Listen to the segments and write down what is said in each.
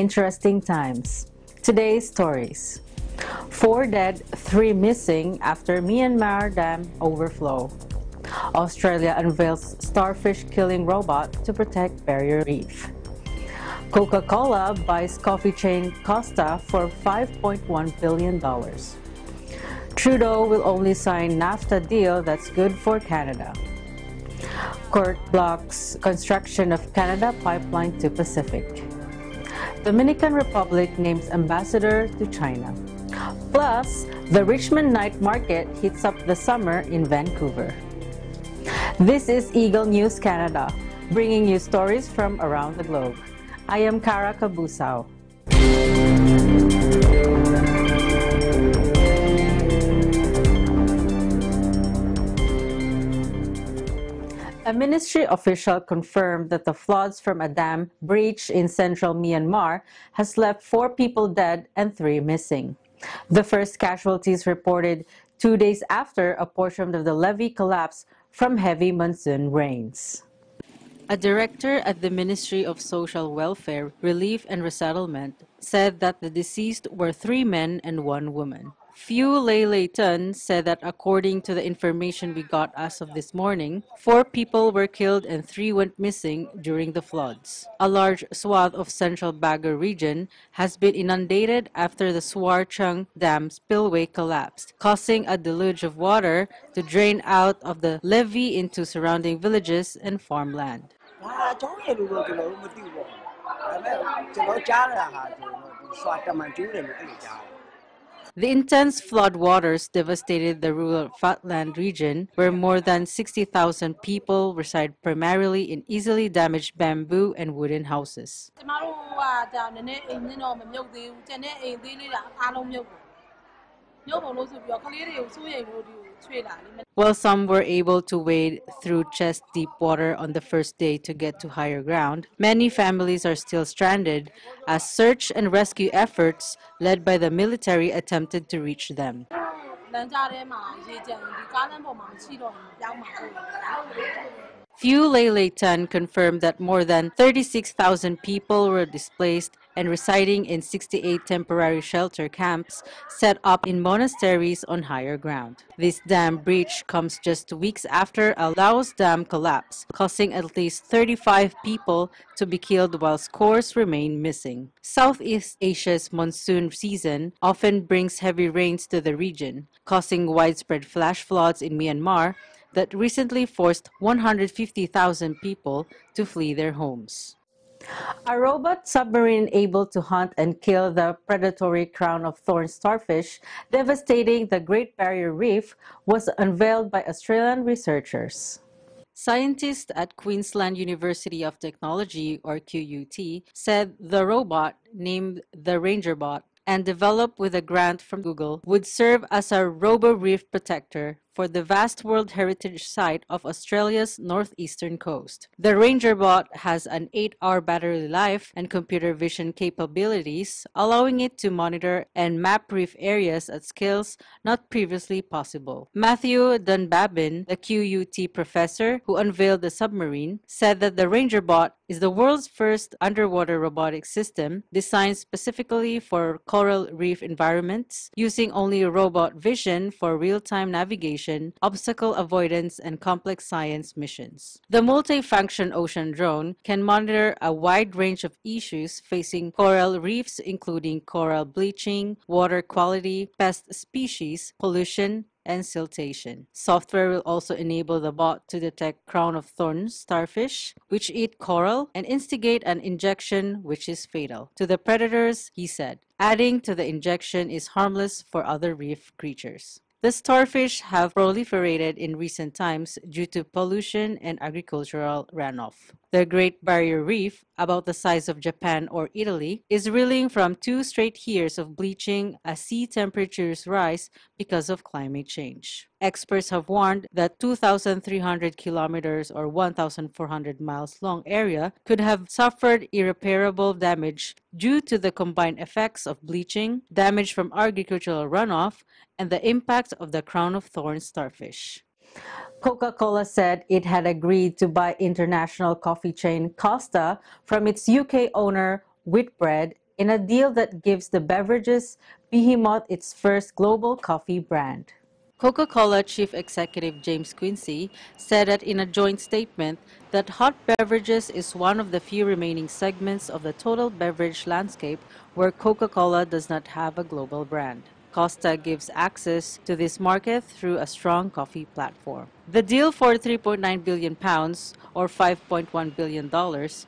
Interesting times. Today's stories. 4 dead, 3 missing after Myanmar dam overflow. Australia unveils starfish-killing robot to protect barrier reef. Coca-Cola buys coffee chain Costa for $5.1 billion. Trudeau will only sign NAFTA deal that's good for Canada. Court blocks construction of Canada pipeline to Pacific. Dominican Republic names ambassador to China. Plus, the Richmond night market heats up the summer in Vancouver. This is Eagle News Canada, bringing you stories from around the globe. I am Cara Cabusao. A ministry official confirmed that the floods from a dam breach in central Myanmar has left 4 people dead and 3 missing. The first casualties reported 2 days after a portion of the levee collapsed from heavy monsoon rains. A director at the Ministry of Social Welfare, Relief and Resettlement said that the deceased were 3 men and 1 woman. Phew Lei Tun said that according to the information we got as of this morning, 4 people were killed and 3 went missing during the floods. A large swath of central Bago region has been inundated after the Swar Chung Dam spillway collapsed, causing a deluge of water to drain out of the levee into surrounding villages and farmland. The intense flood waters devastated the rural Fatland region, where more than 60,000 people reside primarily in easily damaged bamboo and wooden houses. While some were able to wade through chest-deep water on the first day to get to higher ground, many families are still stranded as search and rescue efforts led by the military attempted to reach them. Phew Lei Tun confirmed that more than 36,000 people were displaced and residing in 68 temporary shelter camps set up in monasteries on higher ground. This dam breach comes just weeks after a Laos dam collapse, causing at least 35 people to be killed while scores remain missing. Southeast Asia's monsoon season often brings heavy rains to the region, causing widespread flash floods in Myanmar that recently forced 150,000 people to flee their homes. A robot submarine able to hunt and kill the predatory crown of thorns starfish devastating the Great Barrier Reef was unveiled by Australian researchers. Scientists at Queensland University of Technology, or QUT, said the robot, named the RangerBot, and developed with a grant from Google, would serve as a robo-reef protector for the vast World Heritage Site of Australia's northeastern coast. The RangerBot has an 8-hour battery life and computer vision capabilities, allowing it to monitor and map reef areas at scales not previously possible. Matthew Dunbabin, the QUT professor who unveiled the submarine, said that the RangerBot is the world's first underwater robotic system designed specifically for coral reef environments, using only robot vision for real-time navigation, obstacle avoidance, and complex science missions. The multi-function ocean drone can monitor a wide range of issues facing coral reefs, including coral bleaching, water quality, pest species, pollution, and siltation. Software will also enable the bot to detect crown of thorns starfish, which eat coral, and instigate an injection which is fatal to the predators, he said, adding to the injection is harmless for other reef creatures. The starfish have proliferated in recent times due to pollution and agricultural runoff. The Great Barrier Reef, about the size of Japan or Italy, is reeling from 2 straight years of bleaching as sea temperatures rise because of climate change. Experts have warned that 2,300 kilometers or 1,400 miles long area could have suffered irreparable damage due to the combined effects of bleaching, damage from agricultural runoff, and the impact of the crown of thorns starfish. Coca-Cola said it had agreed to buy international coffee chain Costa from its UK owner Whitbread in a deal that gives the beverages behemoth its first global coffee brand. Coca-Cola Chief Executive James Quincy said that in a joint statement that hot beverages is one of the few remaining segments of the total beverage landscape where Coca-Cola does not have a global brand. Costa gives access to this market through a strong coffee platform. The deal for £3.9 billion, or $5.1 billion,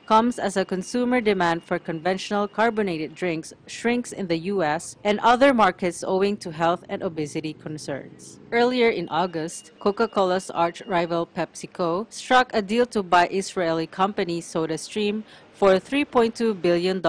comes as a consumer demand for conventional carbonated drinks shrinks in the U.S. and other markets owing to health and obesity concerns. Earlier in August, Coca-Cola's arch-rival PepsiCo struck a deal to buy Israeli company SodaStream for $3.2 billion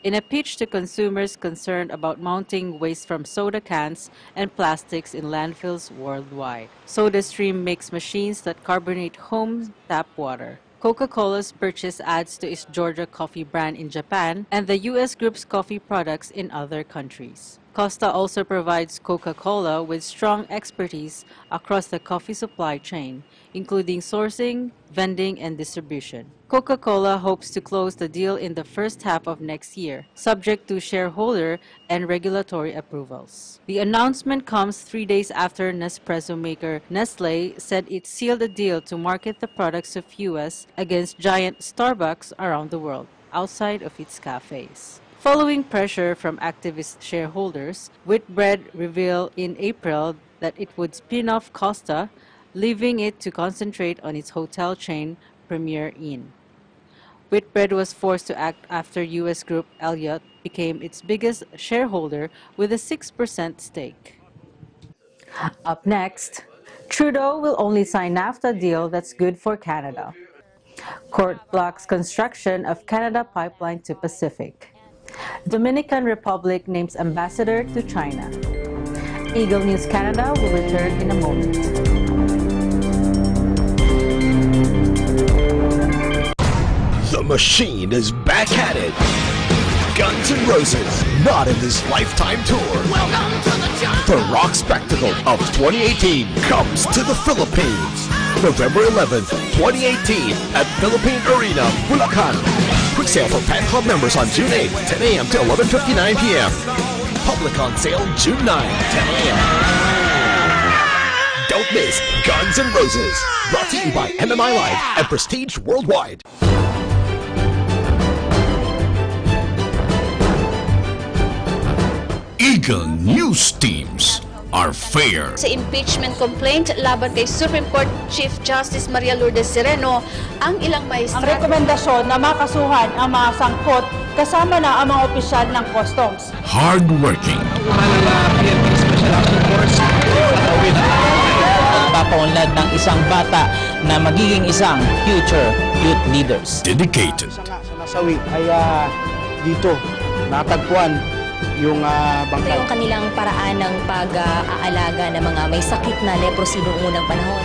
in a pitch to consumers concerned about mounting waste from soda cans and plastics in landfills worldwide. SodaStream makes machines that carbonate home tap water. Coca-Cola's purchase adds to its Georgia coffee brand in Japan and the U.S. Group's coffee products in other countries. Costa also provides Coca-Cola with strong expertise across the coffee supply chain, including sourcing, vending, and distribution. Coca-Cola hopes to close the deal in the first half of next year, subject to shareholder and regulatory approvals. The announcement comes 3 days after Nespresso maker Nestlé said it sealed a deal to market the products of US against giant Starbucks around the world, outside of its cafes. Following pressure from activist shareholders, Whitbread revealed in April that it would spin off Costa, leaving it to concentrate on its hotel chain, Premier Inn. Whitbread was forced to act after U.S. group Elliott became its biggest shareholder with a 6% stake. Up next, Trudeau will only sign NAFTA deal that's good for Canada. Court blocks construction of Canada pipeline to Pacific. Dominican Republic names ambassador to China. Eagle News Canada will return in a moment. The machine is back at it. Guns N' Roses, Not in This Lifetime Tour. Welcome to the jungle. The rock spectacle of 2018 comes to the Philippines. November 11th, 2018 at Philippine Arena, Bulacan. Quick sale for fan club members on June 8th, 10 a.m. to 11:59 p.m. Public on sale June 9, 10 a.m. Don't miss Guns N' Roses. Brought to you by MMI Live and Prestige Worldwide. Eagle News teams are fair. Sa impeachment complaint laban kay Supreme Court Chief Justice Maria Lourdes Sereno, ang ilang Ang maestra rekomendasyon na makasuhan ang mga sangkot kasama na ang mga opisyal ng customs. Hardworking. Papaunlad ng isang bata na magiging isang future youth leaders. Dedicated. Sa nasawi ay dito natagpuan yung bangkay. Yung kanilang paraan ng pag-aalaga ng mga may sakit na leprosy noong unang panahon.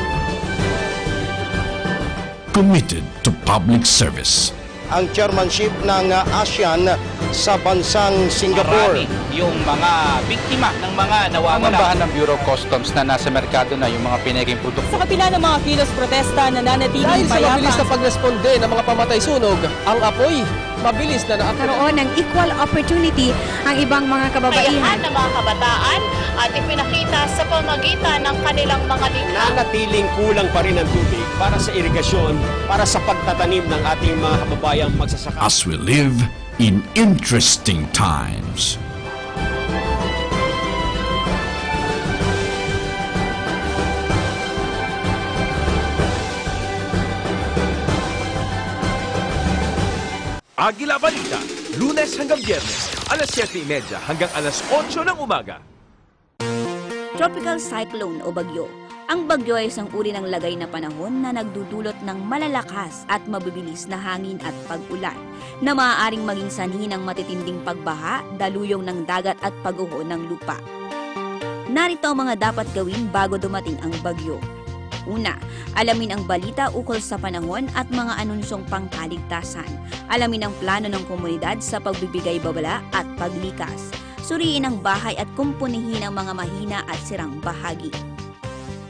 Committed to public service. Ang chairmanship ng ASEAN sa bansang Singapore. Yung mga biktima ng mga nawawala. Pamambahan ng Bureau of Customs na nasa merkado na yung mga pinaking produkto. Sa kapila ng mga kilos protesta na nanatiling dahil sa payapa. mabilis na pagresponde ng mga pamatay sunog, ang apoy mabilis na karoon ng equal opportunity ang ibang mga kababaihan. ng mga kabataan at ipinakita sa pamagitan ng kanilang mga likha. Nanatiling kulang pa rin ang tubig para sa irigasyon, para sa pagtatanim ng ating mga kababayang magsasaka. As we live in interesting times. Agila Balita, Lunes hanggang Biyernes, alas 7:30 hanggang alas 8 ng umaga. Tropical cyclone o bagyo. Ang bagyo ay isang uri ng lagay na panahon na nagdudulot ng malalakas at mabibilis na hangin at pag-ulan na maaaring maging sanhi ng matitinding pagbaha, daluyong ng dagat at pag-uho ng lupa. Narito ang mga dapat gawin bago dumating ang bagyo. Una, alamin ang balita ukol sa panahon at mga anunsyong pangkaligtasan. Alamin ang plano ng komunidad sa pagbibigay babala at paglikas. Suriin ang bahay at kumpunihin ang mga mahina at sirang bahagi.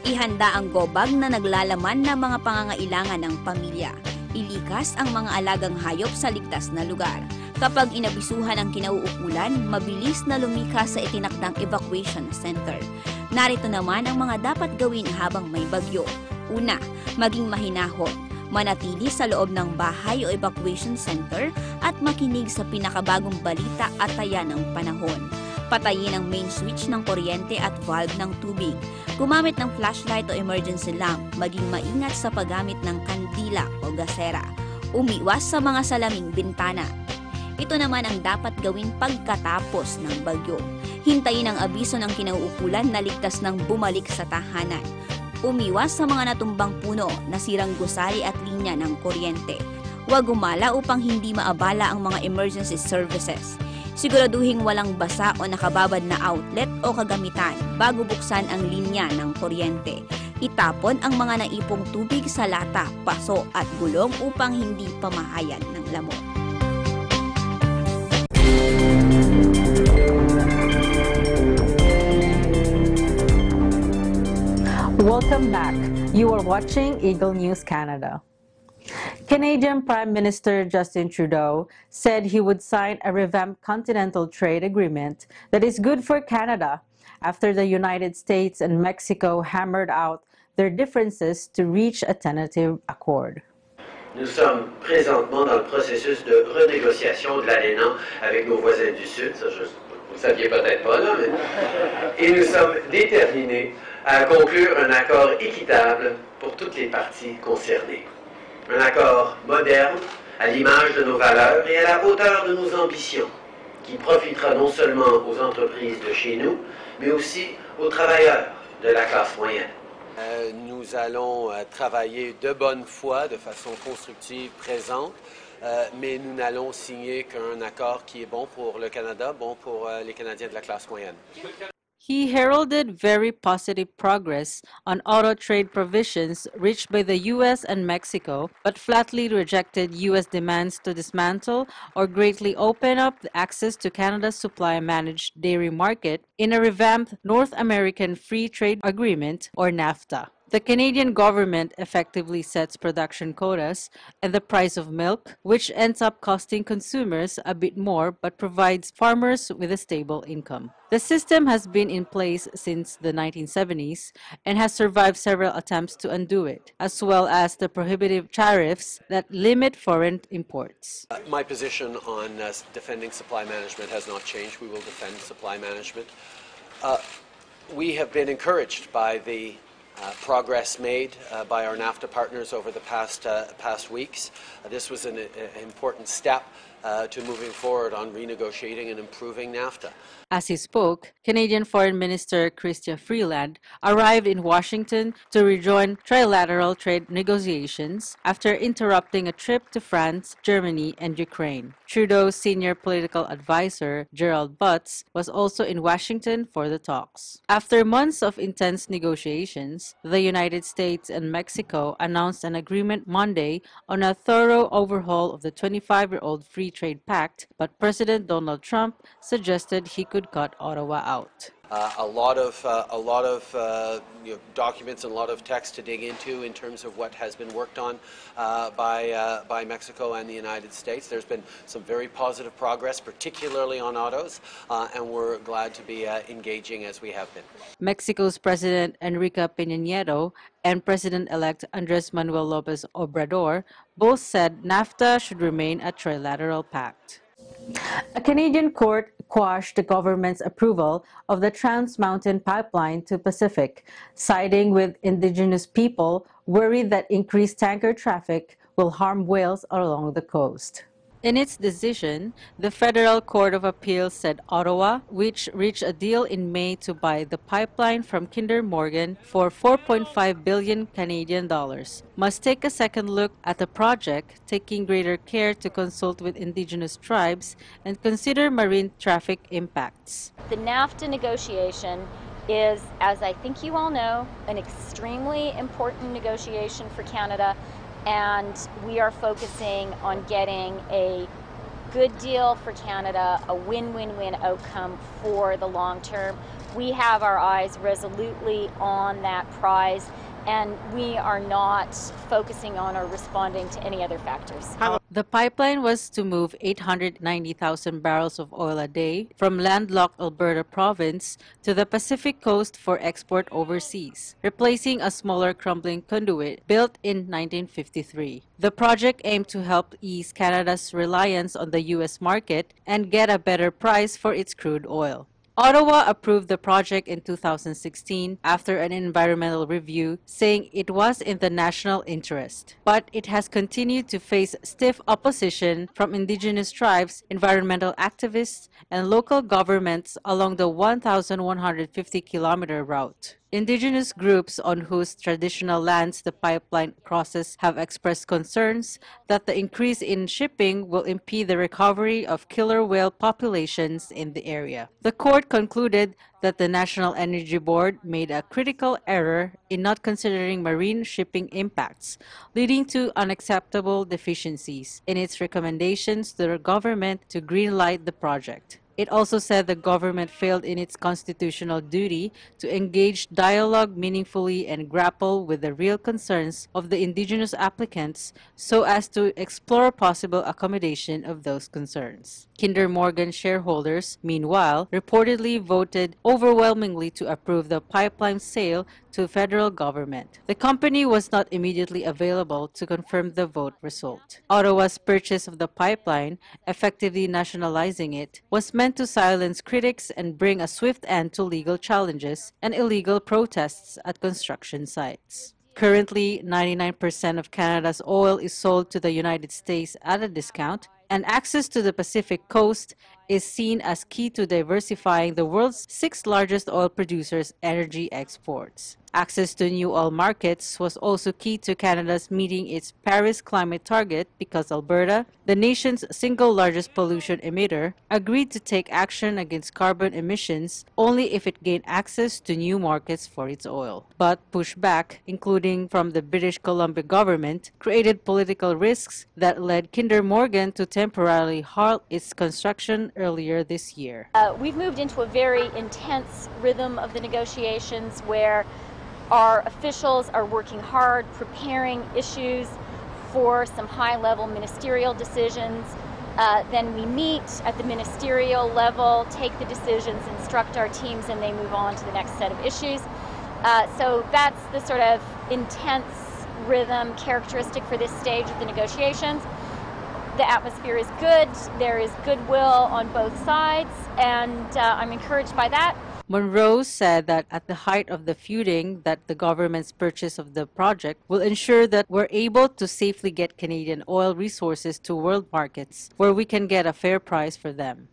Ihanda ang go bag na naglalaman ng mga pangangailangan ng pamilya. Ilikas ang mga alagang hayop sa ligtas na lugar. Kapag inabisuhan ang kinauukulan, mabilis na lumikas sa itinakdang evacuation center. Narito naman ang mga dapat gawin habang may bagyo. Una, maging mahinahon. Manatili sa loob ng bahay o evacuation center at makinig sa pinakabagong balita at taya ng panahon. Patayin ang main switch ng kuryente at valve ng tubig. Gumamit ng flashlight o emergency lamp. Maging maingat sa paggamit ng kandila o gasera. Umiwas sa mga salaming bintana. Ito naman ang dapat gawin pagkatapos ng bagyo. Hintayin ang abiso ng kinauukulan na ligtas ng bumalik sa tahanan. Umiwas sa mga natumbang puno, nasirang gusali at linya ng kuryente. Huwag gumala upang hindi maabala ang mga emergency services. Siguraduhing walang basa o nakababad na outlet o kagamitan bago buksan ang linya ng kuryente. Itapon ang mga naipong tubig sa lata, paso at gulong upang hindi pamahayan ng lamok. Welcome back. You are watching Eagle News Canada. Canadian Prime Minister Justin Trudeau said he would sign a revamped continental trade agreement that is good for Canada after the United States and Mexico hammered out their differences to reach a tentative accord. Nous sommes présentement dans le processus de renégociation de l'alénan avec nos voisins du Sud, ça vous ne saviez peut-être pas là, mais... et nous sommes déterminés à conclure un accord équitable pour toutes les parties concernées. Un accord moderne, à l'image de nos valeurs et à la hauteur de nos ambitions, qui profitera non seulement aux entreprises de chez nous, mais aussi aux travailleurs de la classe moyenne. Nous allons travailler de bonne foi, de façon constructive, présente, mais nous n'allons signer qu'un accord qui est bon pour le Canada, bon pour les Canadiens de la classe moyenne. He heralded very positive progress on auto trade provisions reached by the U.S. and Mexico, but flatly rejected U.S. demands to dismantle or greatly open up the access to Canada's supply-managed dairy market in a revamped North American Free Trade Agreement, or NAFTA. The Canadian government effectively sets production quotas and the price of milk, which ends up costing consumers a bit more but provides farmers with a stable income. The system has been in place since the 1970s and has survived several attempts to undo it, as well as the prohibitive tariffs that limit foreign imports. My position on defending supply management has not changed. We will defend supply management. We have been encouraged by the progress made by our NAFTA partners over the past weeks. This was an important step to moving forward on renegotiating and improving NAFTA. As he spoke, Canadian Foreign Minister Chrystia Freeland arrived in Washington to rejoin trilateral trade negotiations after interrupting a trip to France, Germany, and Ukraine. Trudeau's senior political advisor, Gerald Butts, was also in Washington for the talks. After months of intense negotiations, the United States and Mexico announced an agreement Monday on a thorough overhaul of the 25-year-old Free Trade Pact, but President Donald Trump suggested he could cut Ottawa out. A lot of documents and a lot of text to dig into in terms of what has been worked on by Mexico and the United States. There's been some very positive progress, particularly on autos, and we're glad to be engaging as we have been. Mexico's President Enrique Peña Nieto and President-elect Andrés Manuel López Obrador both said NAFTA should remain a trilateral pact. A Canadian court quashed the government's approval of the Trans Mountain Pipeline to Pacific, siding with Indigenous people worried that increased tanker traffic will harm whales along the coast. In its decision, the Federal Court of Appeals said Ottawa, which reached a deal in May to buy the pipeline from Kinder Morgan for $4.5 billion Canadian dollars, must take a second look at the project, taking greater care to consult with Indigenous tribes and consider marine traffic impacts. The NAFTA negotiation is, as I think you all know, an extremely important negotiation for Canada. And we are focusing on getting a good deal for Canada, a win-win-win outcome for the long term. We have our eyes resolutely on that prize, and we are not focusing on or responding to any other factors. The pipeline was to move 890,000 barrels of oil a day from landlocked Alberta province to the Pacific coast for export overseas, replacing a smaller crumbling conduit built in 1953. The project aimed to help ease Canada's reliance on the U.S. market and get a better price for its crude oil. Ottawa approved the project in 2016 after an environmental review, saying it was in the national interest. But it has continued to face stiff opposition from Indigenous tribes, environmental activists, and local governments along the 1,150-kilometer route. Indigenous groups on whose traditional lands the pipeline crosses have expressed concerns that the increase in shipping will impede the recovery of killer whale populations in the area. The court concluded that the National Energy Board made a critical error in not considering marine shipping impacts, leading to unacceptable deficiencies in its recommendations to the government to greenlight the project. It also said the government failed in its constitutional duty to engage dialogue meaningfully and grapple with the real concerns of the Indigenous applicants so as to explore possible accommodation of those concerns. Kinder Morgan shareholders, meanwhile, reportedly voted overwhelmingly to approve the pipeline sale to federal government. The company was not immediately available to confirm the vote result. Ottawa's purchase of the pipeline, effectively nationalizing it, was meant to silence critics and bring a swift end to legal challenges and illegal protests at construction sites. Currently, 99% of Canada's oil is sold to the United States at a discount, and access to the Pacific coast is seen as key to diversifying the world's 6th largest oil producer's energy exports. Access to new oil markets was also key to Canada's meeting its Paris climate target because Alberta, the nation's single largest pollution emitter, agreed to take action against carbon emissions only if it gained access to new markets for its oil. But pushback, including from the British Columbia government, created political risks that led Kinder Morgan to temporarily halt its construction earlier this year. We've moved into a very intense rhythm of the negotiations where our officials are working hard, preparing issues for some high-level ministerial decisions. Then we meet at the ministerial level, take the decisions, instruct our teams, and they move on to the next set of issues. So that's the sort of intense rhythm characteristic for this stage of the negotiations. The atmosphere is good, there is goodwill on both sides, and I'm encouraged by that. Monroe said that at the height of the feuding that the government's purchase of the project will ensure that we're able to safely get Canadian oil resources to world markets where we can get a fair price for them.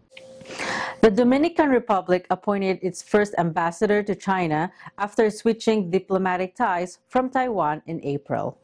The Dominican Republic appointed its first ambassador to China after switching diplomatic ties from Taiwan in April.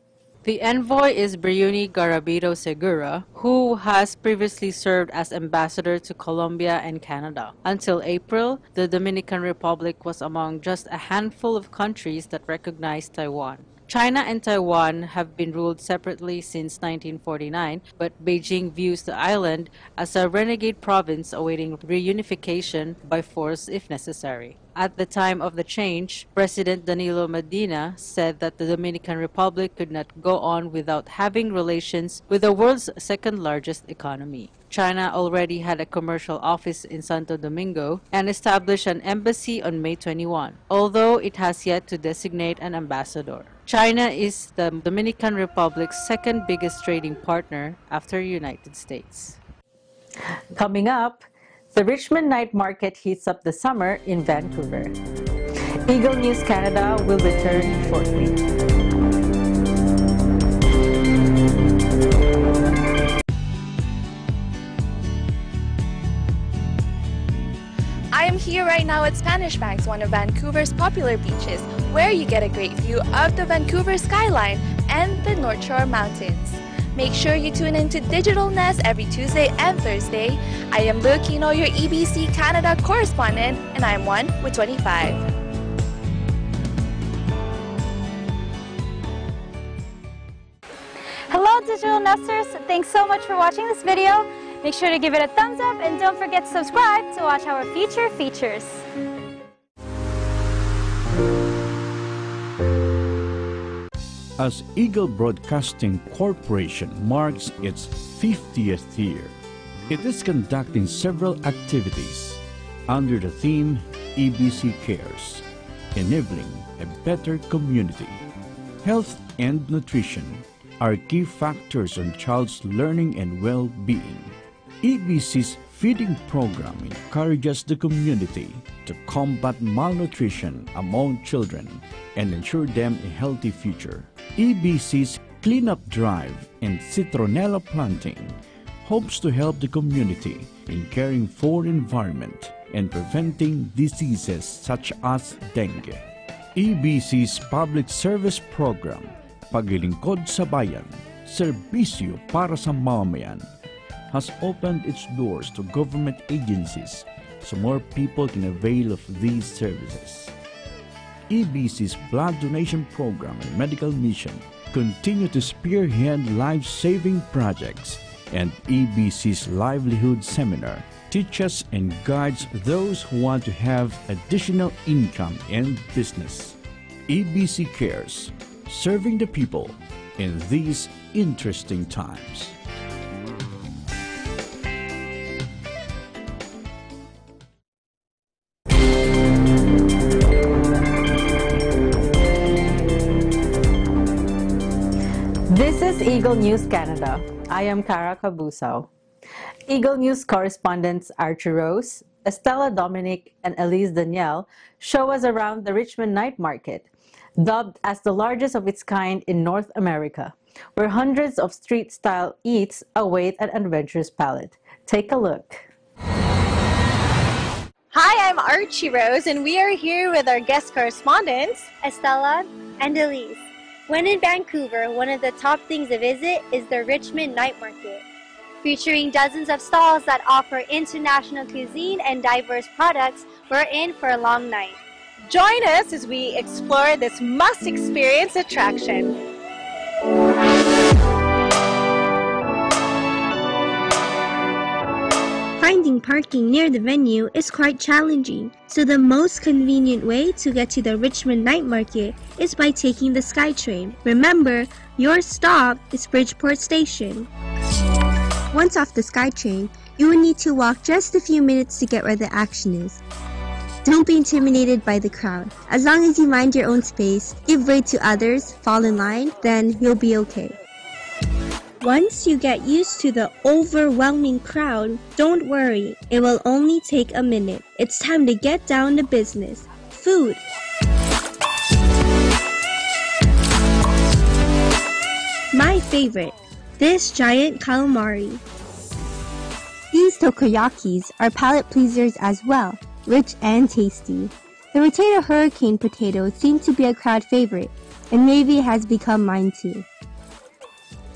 The envoy is Briuni Garabito Segura, who has previously served as ambassador to Colombia and Canada. Until April, the Dominican Republic was among just a handful of countries that recognized Taiwan. China and Taiwan have been ruled separately since 1949, but Beijing views the island as a renegade province awaiting reunification by force if necessary. At the time of the change, President Danilo Medina said that the Dominican Republic could not go on without having relations with the world's second-largest economy. China already had a commercial office in Santo Domingo and established an embassy on May 21, although it has yet to designate an ambassador. China is the Dominican Republic's second biggest trading partner after the United States. Coming up, the Richmond Night Market heats up the summer in Vancouver. Eagle News Canada will return shortly. I am here right now at Spanish Banks, one of Vancouver's popular beaches, where you get a great view of the Vancouver skyline and the North Shore Mountains. Make sure you tune into Digital Nest every Tuesday and Thursday. I am Lil Kino, your EBC Canada correspondent, and I am 1 with 25. Hello Digital Nesters, thanks so much for watching this video. Make sure to give it a thumbs up and don't forget to subscribe to watch our future features. as Eagle Broadcasting Corporation marks its 50th year. It is conducting several activities under the theme EBC Cares, enabling a better community. Health and nutrition are key factors on child's learning and well-being. EBC's feeding program encourages the community to combat malnutrition among children and ensure them a healthy future. EBC's cleanup drive and citronella planting hopes to help the community in caring for environment and preventing diseases such as dengue. EBC's public service program, Paglilingkod sa Bayan, Serbisyo para sa Mamamayan, has opened its doors to government agencies so more people can avail of these services. EBC's blood donation program and medical mission continue to spearhead life-saving projects, and EBC's livelihood seminar teaches and guides those who want to have additional income and business. EBC Cares, serving the people in these interesting times. This is Eagle News Canada. I am Cara Cabusao. Eagle News correspondents Archie Rose, Estella Dominic, and Elise Danielle show us around the Richmond Night Market, dubbed as the largest of its kind in North America, where hundreds of street-style eats await an adventurous palate. Take a look. Hi, I'm Archie Rose, and we are here with our guest correspondents, Estella and Elise. When in Vancouver, one of the top things to visit is the Richmond Night Market, featuring dozens of stalls that offer international cuisine and diverse products. We're in for a long night. Join us as we explore this must-experience attraction. Finding parking near the venue is quite challenging, so the most convenient way to get to the Richmond Night Market is by taking the SkyTrain. Remember, your stop is Bridgeport Station. Once off the SkyTrain, you will need to walk just a few minutes to get where the action is. Don't be intimidated by the crowd. As long as you mind your own space, give way to others, fall in line, then you'll be okay. Once you get used to the overwhelming crowd, don't worry, it will only take a minute. It's time to get down to business. Food. My favorite, this giant calamari. These takoyakis are palate pleasers as well, rich and tasty. The Rotato Hurricane potato seems to be a crowd favorite, and maybe it has become mine too.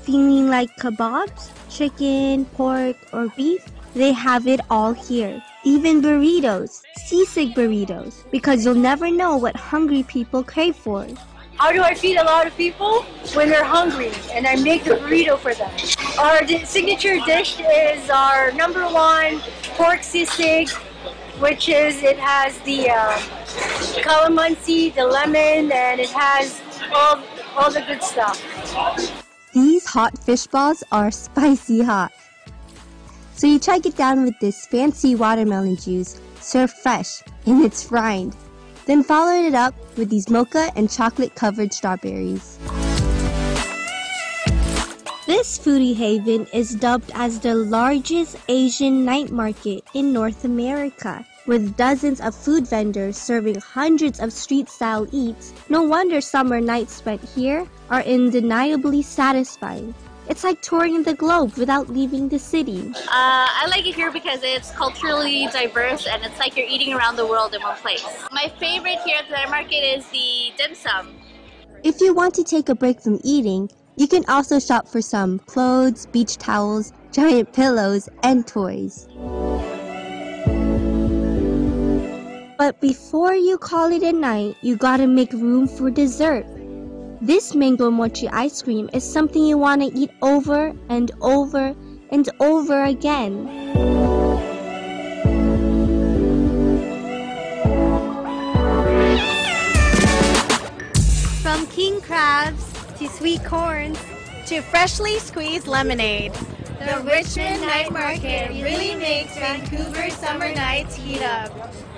Feeling like kebabs, chicken, pork, or beef? They have it all here. Even burritos, seasick burritos, because you'll never know what hungry people crave for. How do I feed a lot of people? When they're hungry, and I make the burrito for them. Our signature dish is our #1 pork sisig, which is, it has the calamansi, the lemon, and it has all the good stuff. These hot fish balls are spicy hot. So you try get down with this fancy watermelon juice, served fresh, and it's rind. Then follow it up with these mocha and chocolate covered strawberries. This foodie haven is dubbed as the largest Asian night market in North America. With dozens of food vendors serving hundreds of street-style eats, no wonder summer nights spent here are undeniably satisfying. It's like touring the globe without leaving the city. I like it here because it's culturally diverse and it's like you're eating around the world in one place. My favorite here at the night market is the dim sum. If you want to take a break from eating, you can also shop for some clothes, beach towels, giant pillows, and toys. But before you call it a night, you gotta make room for dessert. This mango mochi ice cream is something you want to eat over and over and over again. From king crabs to sweet corns to freshly squeezed lemonade. The Richmond Night Market really makes Vancouver summer nights heat up.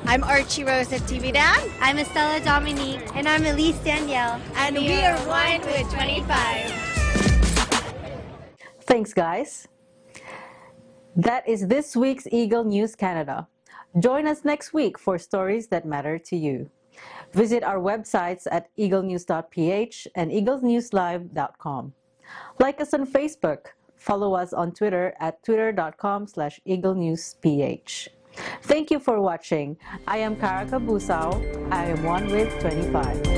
I'm Archie Rose of TV Dad. I'm Estella Dominique. And I'm Elise Danielle. And we are Wine with 25. Thanks, guys. That is this week's Eagle News Canada. Join us next week for stories that matter to you. Visit our websites at eaglenews.ph and eaglenewslive.com. Like us on Facebook. Follow us on Twitter at twitter.com/eaglenewsph. Thank you for watching. I am Karaka Busao. I am One with 25.